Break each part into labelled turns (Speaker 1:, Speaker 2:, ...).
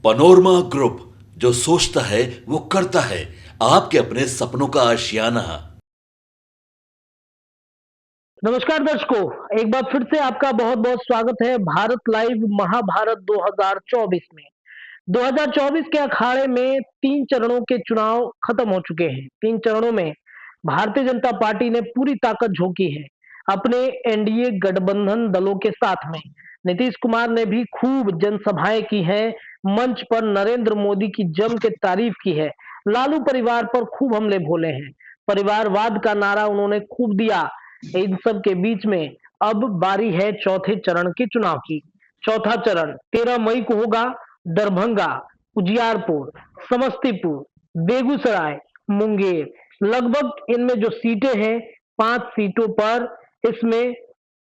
Speaker 1: Panorama group, जो सोचता है वो करता है। आपके अपने सपनों का आशियाना।
Speaker 2: नमस्कार दर्शकों, एक बार फिर से आपका बहुत बहुत स्वागत है भारत लाइव महाभारत 2024 में। 2024 के अखाड़े में 3 चरणों के चुनाव खत्म हो चुके हैं। 3 चरणों में भारतीय जनता पार्टी ने पूरी ताकत झोंकी है अपने एनडीए गठबंधन दलों के साथ में। नीतीश कुमार ने भी खूब जनसभाएं की हैं, मंच पर नरेंद्र मोदी की जम के तारीफ की है, लालू परिवार पर खूब हमले भोले हैं, परिवारवाद का नारा उन्होंने खूब दिया। इन सब के बीच में अब बारी है चौथे चरण के चुनाव की। चौथा चरण 13 मई को होगा। दरभंगा, उजियारपुर, समस्तीपुर, बेगूसराय, मुंगेर, लगभग इनमें जो सीटें हैं 5 सीटों पर, इसमें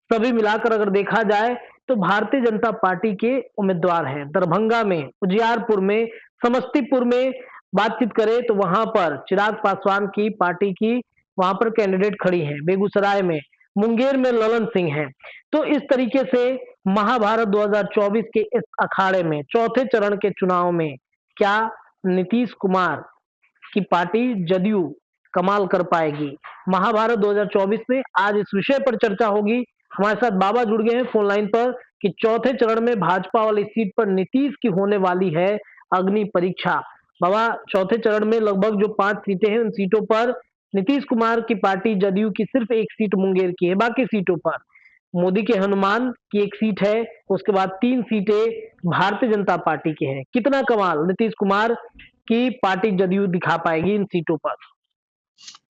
Speaker 2: सभी मिलाकर अगर देखा जाए तो भारतीय जनता पार्टी के उम्मीदवार हैं। दरभंगा में, उजियारपुर में, समस्तीपुर में बातचीत करें तो वहां पर चिराग पासवान की पार्टी की वहां पर कैंडिडेट खड़ी हैं। बेगूसराय में, मुंगेर में ललन सिंह हैं। तो इस तरीके से महाभारत 2024 के इस अखाड़े में चौथे चरण के चुनाव में क्या नीतीश कुमार की पार्टी जदयू कमाल कर पाएगी? महाभारत 2024 में आज इस विषय पर चर्चा होगी। हमारे साथ बाबा जुड़ गए हैं फोन लाइन पर कि चौथे चरण में भाजपा वाली सीट पर नीतीश की होने वाली है अग्नि परीक्षा। बाबा, चौथे चरण में लगभग जो 5 सीटें हैं उन सीटों पर नीतीश कुमार की पार्टी जदयू की सिर्फ एक सीट मुंगेर की है, बाकी सीटों पर मोदी के हनुमान की एक सीट है, उसके बाद 3 सीटें भारतीय जनता पार्टी की हैं। कितना कमाल नीतीश कुमार की पार्टी जदयू दिखा पाएगी इन सीटों पर?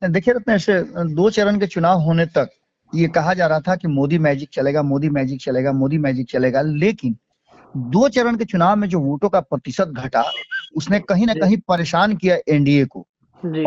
Speaker 3: देखिए रत्नेश, 2 चरण के चुनाव होने तक ये कहा जा रहा था कि मोदी मैजिक चलेगा, मोदी मैजिक चलेगा, मोदी मैजिक चलेगा, लेकिन 2 चरण के चुनाव में जो वोटों का प्रतिशत घटा, उसने कहीं ना कहीं परेशान किया एनडीए को।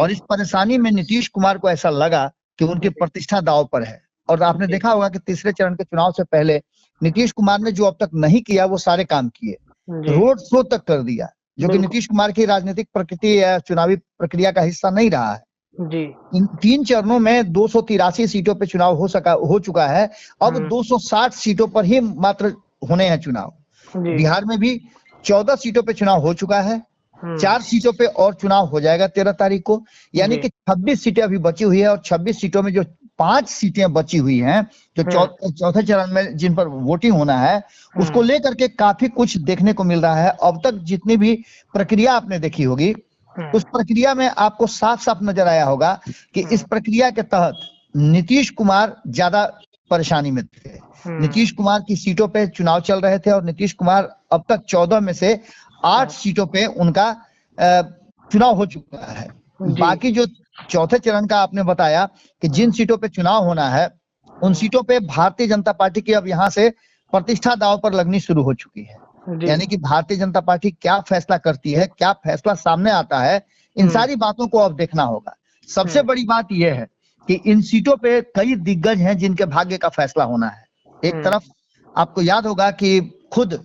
Speaker 3: और इस परेशानी में नीतीश कुमार को ऐसा लगा कि उनकी प्रतिष्ठा दांव पर है। और आपने देखा होगा कि तीसरे चरण के चुनाव से पहले नीतीश कुमार ने जो अब तक नहीं किया वो सारे काम किए, रोड शो तक कर दिया, जो कि नीतीश कुमार की राजनीतिक प्रकृति या चुनावी प्रक्रिया का हिस्सा नहीं रहा है।
Speaker 2: जी।
Speaker 3: इन 3 चरणों में 283 सीटों पे चुनाव हो चुका है। अब 260 सीटों पर ही मात्र होने हैं चुनाव। बिहार में भी 14 सीटों पे चुनाव हो चुका है, 4 सीटों पे और चुनाव हो जाएगा 13 तारीख को, यानी कि 26 सीटें अभी बची हुई है। और 26 सीटों में जो 5 सीटें बची हुई हैं, जो चौथे चरण में जिन पर वोटिंग होना है, उसको लेकर के काफी कुछ देखने को मिल रहा है। अब तक जितनी भी प्रक्रिया आपने देखी होगी, उस प्रक्रिया में आपको साफ साफ नजर आया होगा कि इस प्रक्रिया के तहत नीतीश कुमार ज्यादा परेशानी में थे। नीतीश कुमार की सीटों पे चुनाव चल रहे थे और नीतीश कुमार अब तक 14 में से 8 सीटों पे उनका चुनाव हो चुका है। बाकी जो चौथे चरण का आपने बताया कि जिन सीटों पे चुनाव होना है, उन सीटों पे भारतीय जनता पार्टी की अब यहाँ से प्रतिष्ठा दांव पर लगनी शुरू हो चुकी है। यानी कि भारतीय जनता पार्टी क्या फैसला करती है, क्या फैसला सामने आता है, इन सारी बातों को अब देखना होगा। सबसे बड़ी बात यह है कि इन सीटों पे कई दिग्गज हैं जिनके भाग्य का फैसला होना है। एक तरफ आपको याद होगा कि खुद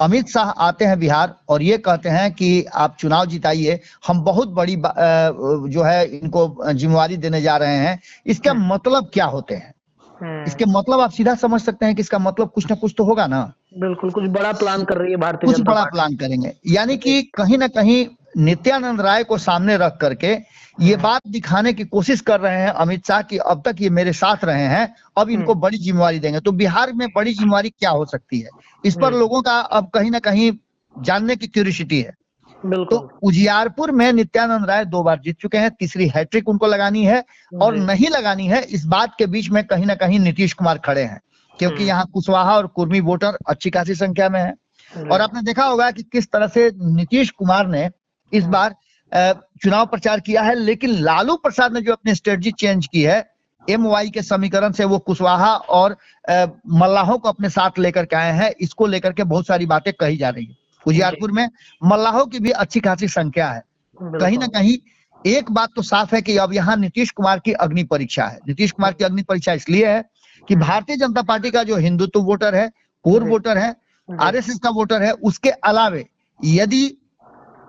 Speaker 3: अमित शाह आते हैं बिहार और ये कहते हैं कि आप चुनाव जिताइए, हम बहुत बड़ी जो है इनको जिम्मेवारी देने जा रहे हैं। इसका मतलब क्या होते हैं? इसके मतलब आप सीधा समझ सकते हैं कि इसका मतलब कुछ ना कुछ तो होगा ना।
Speaker 2: बिल्कुल, कुछ बड़ा प्लान कर रही है भारतीय
Speaker 3: कुछ
Speaker 2: जनता
Speaker 3: बड़ा
Speaker 2: पार्टी।
Speaker 3: प्लान करेंगे, यानी कि कहीं ना कहीं नित्यानंद राय को सामने रख करके ये बात दिखाने की कोशिश कर रहे हैं अमित शाह की अब तक ये मेरे साथ रहे हैं, अब इनको बड़ी जिम्मेवारी देंगे। तो बिहार में बड़ी जिम्मेवारी क्या हो सकती है, इस पर लोगों का अब कहीं ना कहीं जानने की क्यूरियोसिटी है। तो उजियारपुर में नित्यानंद राय 2 बार जीत चुके हैं, तीसरी हैट्रिक उनको लगानी है और नहीं लगानी है, इस बात के बीच में कहीं ना कहीं नीतीश कुमार खड़े हैं, क्योंकि यहाँ कुशवाहा और कुर्मी वोटर अच्छी खासी संख्या में है। और आपने देखा होगा कि किस तरह से नीतीश कुमार ने इस बार चुनाव प्रचार किया है, लेकिन लालू प्रसाद ने जो अपनी स्ट्रेटजी चेंज की है, MY के समीकरण से वो कुशवाहा और मल्लाहों को अपने साथ लेकर के आए हैं। इसको लेकर के बहुत सारी बातें कही जा रही है। उजियारपुर में मल्लाहों की भी अच्छी खासी संख्या है। कहीं ना कहीं एक बात तो साफ है कि अब यहाँ नीतीश कुमार की अग्नि परीक्षा है। नीतीश कुमार की अग्नि परीक्षा इसलिए है कि भारतीय जनता पार्टी का जो हिंदुत्व वोटर है, कोर वोटर है, RSS का वोटर है, उसके अलावे यदि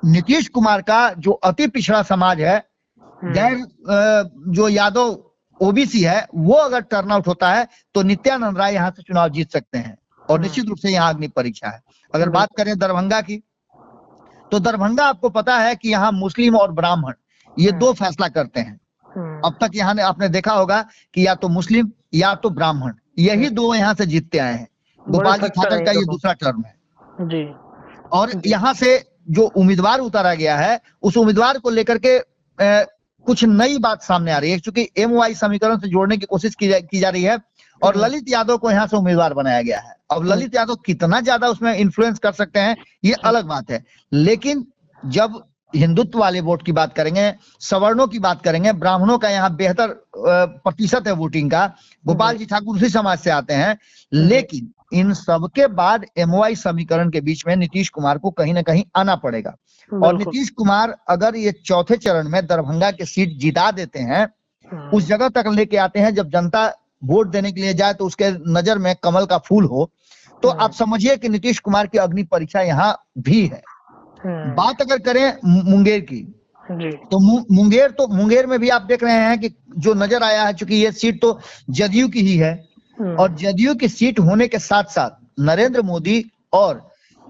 Speaker 3: नीतीश कुमार का जो अति पिछड़ा समाज है, गैर जो यादव ओबीसी है, वो अगर टर्नआउट होता है तो नित्यानंद राय यहाँ से चुनाव जीत सकते हैं। और निश्चित रूप से यहाँ अग्नि परीक्षा है। अगर बात करें दरभंगा की, तो दरभंगा आपको पता है कि यहाँ मुस्लिम और ब्राह्मण ये दो फैसला करते हैं। अब तक यहाँ आपने देखा होगा कि या तो मुस्लिम या तो ब्राह्मण, यही दो यहाँ से जीतते आए हैं। गोपाल जी ठाकर का ये दूसरा टर्म है
Speaker 2: जी।
Speaker 3: और यहाँ से जो उम्मीदवार उतारा गया है उस उम्मीदवार को लेकर के कुछ नई बात सामने आ रही है, क्योंकि MOI समीकरण से जोड़ने की कोशिश की जा रही है और ललित यादव को यहाँ से उम्मीदवार बनाया गया है। अब ललित यादव कितना ज्यादा उसमें इन्फ्लुएंस कर सकते हैं ये अलग बात है, लेकिन जब हिंदुत्व वाले वोट की बात करेंगे, सवर्णों की बात करेंगे, ब्राह्मणों का यहाँ बेहतर प्रतिशत है वोटिंग का, गोपाल जी ठाकुर उसी समाज से आते हैं, लेकिन इन सबके बाद MOI समीकरण के बीच में नीतीश कुमार को कहीं ना कहीं आना पड़ेगा। और नीतीश कुमार अगर ये चौथे चरण में दरभंगा की सीट जिता देते हैं, उस जगह तक लेके आते हैं जब जनता वोट देने के लिए जाए तो उसके नजर में कमल का फूल हो, तो आप समझिए कि नीतीश कुमार की अग्नि परीक्षा यहाँ भी है। बात अगर करें मुंगेर की, तो मुंगेर में भी आप देख रहे हैं कि जो नजर आया है, चूंकि ये सीट तो जदयू की ही है और जदयू की सीट होने के साथ साथ नरेंद्र मोदी और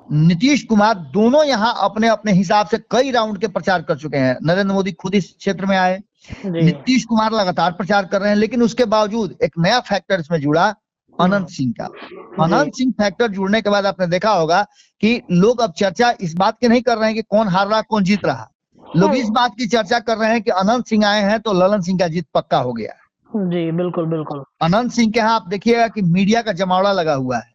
Speaker 3: नीतीश कुमार दोनों यहाँ अपने अपने हिसाब से कई राउंड के प्रचार कर चुके हैं। नरेंद्र मोदी खुद इस क्षेत्र में आए, नीतीश कुमार लगातार प्रचार कर रहे हैं, लेकिन उसके बावजूद एक नया फैक्टर इसमें जुड़ा, अनंत सिंह का। अनंत सिंह फैक्टर जुड़ने के बाद आपने देखा होगा कि लोग अब चर्चा इस बात की नहीं कर रहे हैं कि कौन हार रहा कौन जीत रहा, लोग इस बात की चर्चा कर रहे हैं कि अनंत सिंह आए हैं तो ललन सिंह का जीत पक्का हो गया।
Speaker 2: जी बिल्कुल बिल्कुल।
Speaker 3: अनंत सिंह के यहाँ आप देखिएगा कि मीडिया का जमावड़ा लगा हुआ है।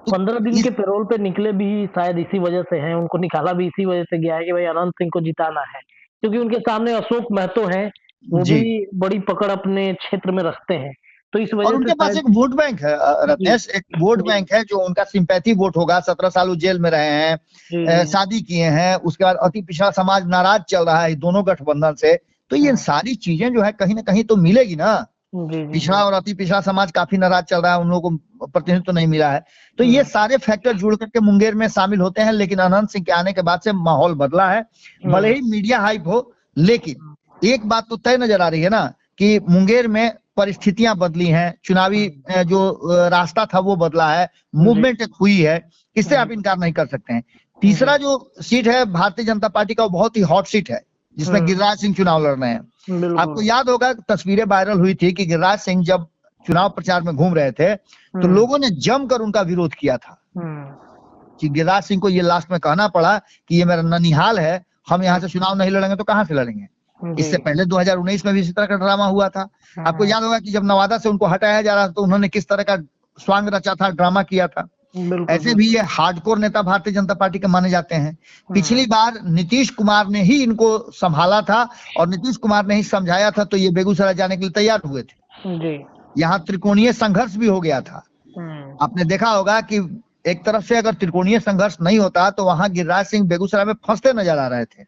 Speaker 2: 15 दिन के पैरोल पे निकले भी शायद इसी वजह से हैं, उनको निकाला भी इसी वजह से गया है कि भाई अनंत सिंह को जिताना है, क्योंकि उनके सामने अशोक महतो हैं, वो भी बड़ी पकड़ अपने क्षेत्र में रखते हैं, तो इस वजह से
Speaker 3: उनके पास एक वोट बैंक है रत्नेश, एक वोट बैंक है जो उनका सिंपैथी वोट होगा। 17 साल वो जेल में रहे हैं, शादी किए हैं, उसके बाद अति पिछड़ा समाज नाराज चल रहा है दोनों गठबंधन से, तो ये सारी चीजें जो है कहीं ना कहीं तो मिलेगी ना। पिछड़ा और अति पिछड़ा समाज काफी नाराज चल रहा है, उन लोगों को प्रतिनिधित्व तो नहीं मिला है, तो ये सारे फैक्टर जुड़ करके मुंगेर में शामिल होते हैं। लेकिन अनंत सिंह के आने के बाद से माहौल बदला है, भले ही मीडिया हाइप हो, लेकिन एक बात तो तय नजर आ रही है ना कि मुंगेर में परिस्थितियां बदली हैं, चुनावी जो रास्ता था वो बदला है, मूवमेंट एक हुई है, इससे आप इनकार नहीं कर सकते हैं। तीसरा जो सीट है भारतीय जनता पार्टी का, वो बहुत ही हॉट सीट है जिसमें गिरिराज सिंह चुनाव लड़ रहे हैं। आपको याद होगा तस्वीरें वायरल हुई थी कि गिरिराज सिंह जब चुनाव प्रचार में घूम रहे थे तो लोगों ने जमकर उनका विरोध किया था कि गिरिराज सिंह को ये लास्ट में कहना पड़ा कि ये मेरा ननिहाल है, हम यहाँ से चुनाव नहीं लड़ेंगे तो कहाँ से लड़ेंगे। इससे पहले 2019 में भी इसी तरह का ड्रामा हुआ था। आपको याद होगा कि जब नवादा से उनको हटाया जा रहा था तो उन्होंने किस तरह का स्वांग रचा था, ड्रामा किया था। ऐसे भी ये हार्डकोर नेता भारतीय जनता पार्टी के माने जाते हैं। पिछली बार नीतीश कुमार ने ही इनको संभाला था और नीतीश कुमार ने ही समझाया था, तो ये बेगूसराय जाने के लिए तैयार हुए थे। यहाँ त्रिकोणीय संघर्ष भी हो गया था। आपने देखा होगा कि एक तरफ से अगर त्रिकोणीय संघर्ष नहीं होता तो वहां गिरिराज सिंह बेगूसराय में फंसते नजर आ रहे थे,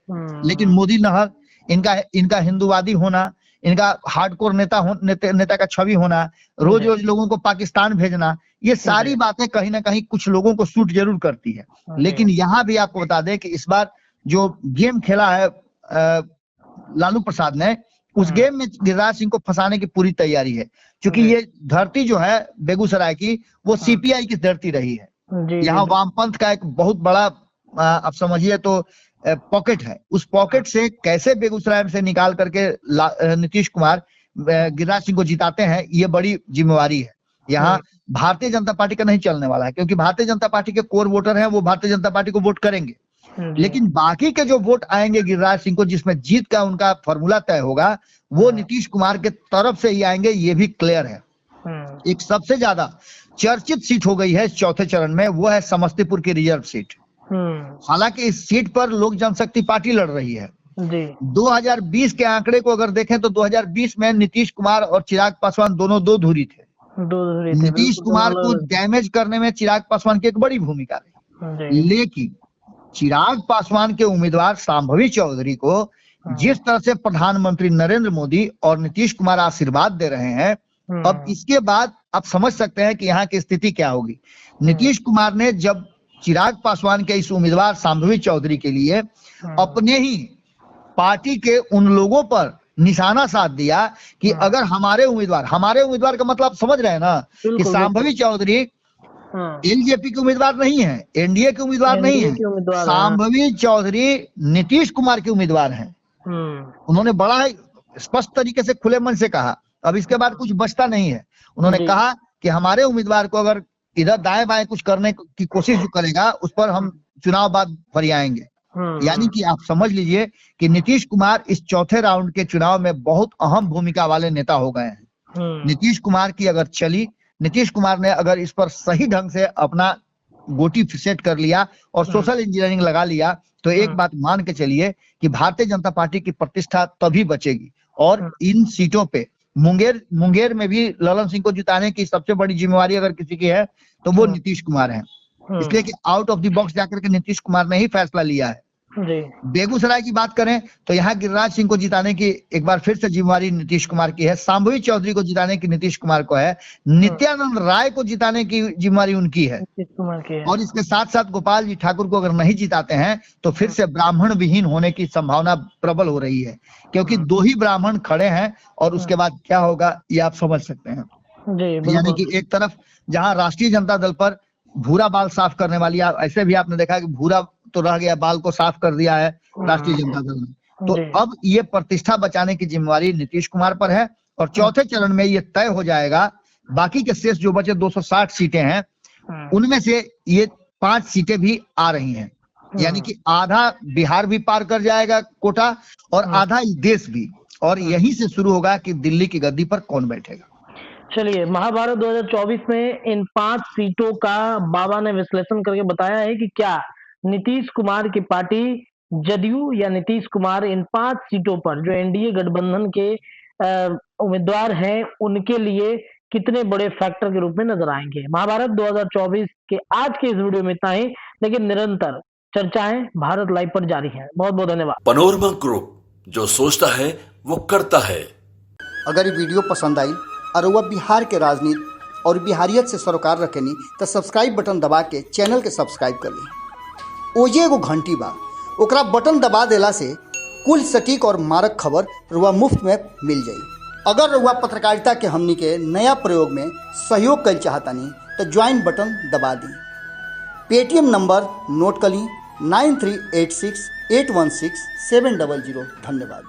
Speaker 3: लेकिन मोदी लहर, इनका हिंदुवादी होना, इनका हार्डकोर नेता का छवि होना, रोज रोज लोगों को पाकिस्तान भेजना, ये सारी बातें कहीं ना कहीं कुछ लोगों को सूट जरूर करती है। लेकिन यहाँ भी आपको बता दें कि इस बार जो गेम खेला है लालू प्रसाद ने, उस गेम में गिरिराज सिंह को फंसाने की पूरी तैयारी है, क्योंकि ये धरती जो है बेगूसराय की वो CPI की धरती रही है। यहाँ वामपंथ का एक बहुत बड़ा आप समझिए तो पॉकेट है। उस पॉकेट से कैसे बेगूसराय से निकाल करके नीतीश कुमार गिरिराज सिंह को जिताते हैं, ये बड़ी जिम्मेवारी है। यहाँ भारतीय जनता पार्टी का नहीं चलने वाला है, क्योंकि भारतीय जनता पार्टी के कोर वोटर हैं, वो भारतीय जनता पार्टी को वोट करेंगे, लेकिन बाकी के जो वोट आएंगे गिरिराज सिंह को, जिसमें जीत का उनका फॉर्मूला तय होगा, वो नीतीश कुमार के तरफ से ही आएंगे, ये भी क्लियर है। एक सबसे ज्यादा चर्चित सीट हो गई है इस चौथे चरण में, वो है समस्तीपुर की रिजर्व सीट। हालांकि इस सीट पर लोक जनशक्ति पार्टी लड़ रही है। 2020 के आंकड़े को अगर देखें तो 2020 में नीतीश कुमार और चिराग पासवान दोनों दो धुरी थे। नीतीश कुमार को डैमेज करने में चिराग पासवान की एक बड़ी भूमिका रही, लेकिन चिराग पासवान के उम्मीदवार शांभवी चौधरी को जिस तरह से प्रधानमंत्री नरेंद्र मोदी और नीतीश कुमार आशीर्वाद दे रहे हैं, अब इसके बाद आप समझ सकते हैं कि यहाँ की स्थिति क्या होगी। नीतीश कुमार ने जब चिराग पासवान के इस उम्मीदवार शांभवी चौधरी के लिए अपने ही पार्टी के उन लोगों पर निशाना साध दिया कि अगर हमारे उम्मीदवार का मतलब समझ रहे हैं ना, कि शांभवी चौधरी एलजेपी के उम्मीदवार नहीं है, एनडीए के उम्मीदवार नहीं है, शांभवी चौधरी नीतीश कुमार के उम्मीदवार हैं। उन्होंने बड़ा स्पष्ट तरीके से खुले मन से कहा, अब इसके बाद कुछ बचता नहीं है। उन्होंने कहा कि हमारे उम्मीदवार को अगर इधर दाएं बाएं कुछ करने की कोशिश जो करेगा उस पर हम चुनाव बाद फरियाएंगे। यानी कि आप समझ लीजिए कि नीतीश कुमार इस चौथे राउंड के चुनाव में बहुत अहम भूमिका वाले नेता हो गए हैं। नीतीश कुमार की अगर चली, नीतीश कुमार ने अगर इस पर सही ढंग से अपना गोटी सेट कर लिया और सोशल इंजीनियरिंग लगा लिया तो एक बात मान के चलिए कि भारतीय जनता पार्टी की प्रतिष्ठा तभी बचेगी। और इन सीटों पे मुंगेर में भी ललन सिंह को जिताने की सबसे बड़ी जिम्मेवारी अगर किसी की है तो वो नीतीश कुमार है, इसलिए कि आउट ऑफ द बॉक्स जाकर के नीतीश कुमार ने ही फैसला लिया है। बेगूसराय की बात करें तो यहाँ गिरिराज सिंह को जिताने की एक बार फिर से जिम्मेवारी नीतीश कुमार की है, शांभवी चौधरी को जिताने की नीतीश कुमार को है, नित्यानंद राय को जिताने की जिम्मेवारी उनकी है। और इसके साथ साथ गोपाल जी ठाकुर को अगर नहीं जिताते हैं तो फिर से ब्राह्मण विहीन होने की संभावना प्रबल हो रही है, क्योंकि 2 ही ब्राह्मण खड़े हैं और उसके बाद क्या होगा ये आप समझ सकते हैं। यानी कि एक तरफ जहां राष्ट्रीय जनता दल पर भूरा बाल साफ करने वाली, ऐसे भी आपने देखा कि भूरा तो रह गया, बाल को साफ कर दिया है राष्ट्रीय जनता दल ने। तो अब ये प्रतिष्ठा बचाने की जिम्मेवारी नीतीश कुमार पर है और चौथे चरण में ये तय हो जाएगा। बाकी के शेष जो बचे 260 सीटें हैं उनमें से ये 5 सीटें भी आ रही हैं, यानी कि आधा बिहार भी पार कर जाएगा कोटा और आधा इस देश भी, और यहीं से शुरू होगा कि दिल्ली की गद्दी पर कौन बैठेगा।
Speaker 2: चलिए, महाभारत 2024 में इन 5 सीटों का बाबा ने विश्लेषण करके बताया है कि क्या नीतीश कुमार की पार्टी जदयू या नीतीश कुमार इन 5 सीटों पर जो एनडीए गठबंधन के उम्मीदवार हैं उनके लिए कितने बड़े फैक्टर के रूप में नजर आएंगे। महाभारत 2024 के आज के इस वीडियो में इतना ही, लेकिन निरंतर चर्चाएं भारत लाइव पर जारी है। बहुत बहुत धन्यवाद।
Speaker 1: पनोरमा ग्रुप, जो सोचता है वो करता है।
Speaker 4: अगर ये वीडियो पसंद आई और वह बिहार के राजनीति और बिहारियत से सरोकार रखेनी तो सब्सक्राइब बटन दबा के चैनल के सब्सक्राइब कर ली। ओजे एगो घंटी बा, ओकरा बटन दबा देला से कुल सटीक और मारक खबर रुआ मुफ्त में मिल जाई। अगर रुआ पत्रकारिता के हमनी के नया प्रयोग में सहयोग कर चाहतानी तो ज्वाइन बटन दबा दी। पेटीएम नंबर नोट कर ली 9386816700। धन्यवाद।